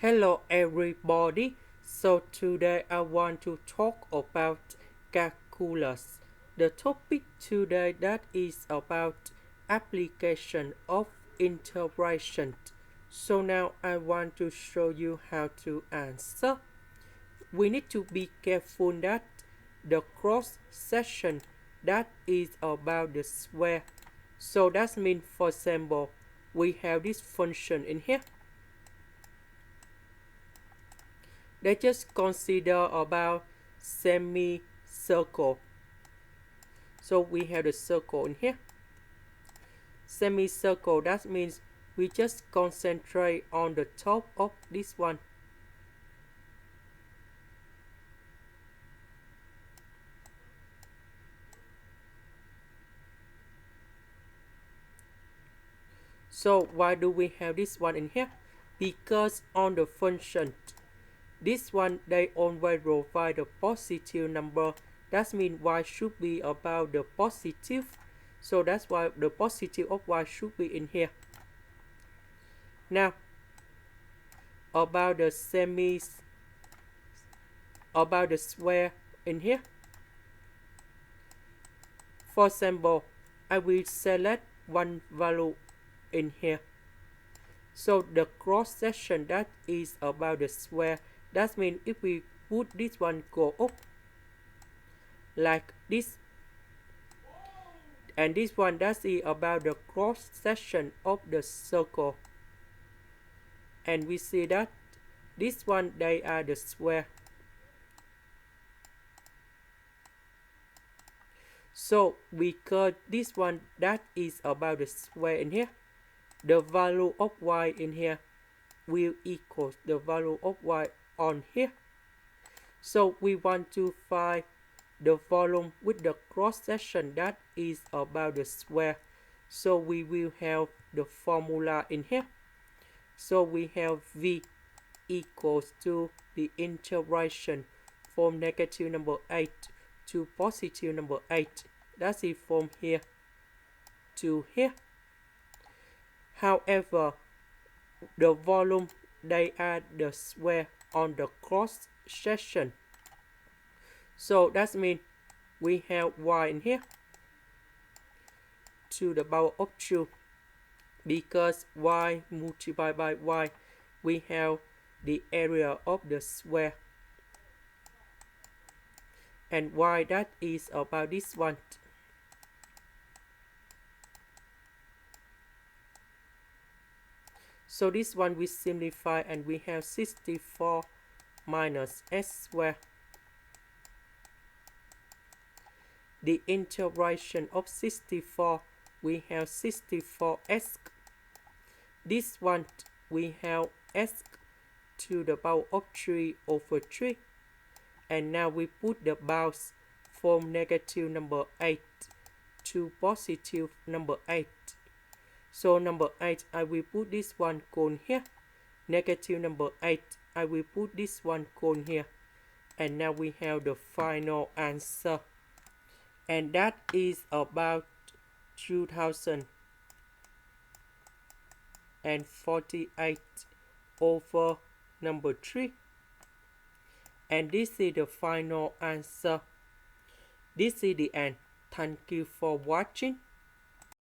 Hello everybody. So today I want to talk about calculus. The topic today that is about application of integration. So now I want to show you how to answer. We need to be careful that the cross section that is about the square. So that means, for example, we have this function in here. Let's just consider about semicircle. So we have the circle in here. Semicircle, that means we just concentrate on the top of this one. So why do we have this one in here? Because on the function, this one they always provide a positive number. That means y should be about the positive. So that's why the positive of y should be in here. Now, about the square in here. For example, I will select one value in here. So the cross section that is about the square. That means if we put this one go up like this, and this one that is about the cross section of the circle, and we see that this one they are the square. So because this one that is about the square in here, the value of y in here will equal the value of y on here. So we want to find the volume with the cross section that is about the square. So we will have the formula in here. So we have v equals to the integration from negative number 8 to positive number 8. That's it from here to here. However, the volume they are the square on the cross section. So that means we have y in here to the power of 2. Because y multiplied by y, we have the area of the square. And y that is about this one. So this one we simplify and we have 64 minus s squared. The integration of 64, we have 64s. This one we have s to the power of 3 over 3. And now we put the bounds from negative number 8 to positive number 8. So number 8, I will put this one cone here. Negative number 8, I will put this one cone here. And now we have the final answer. And that is about 2048 over number 3. And this is the final answer. This is the end. Thank you for watching.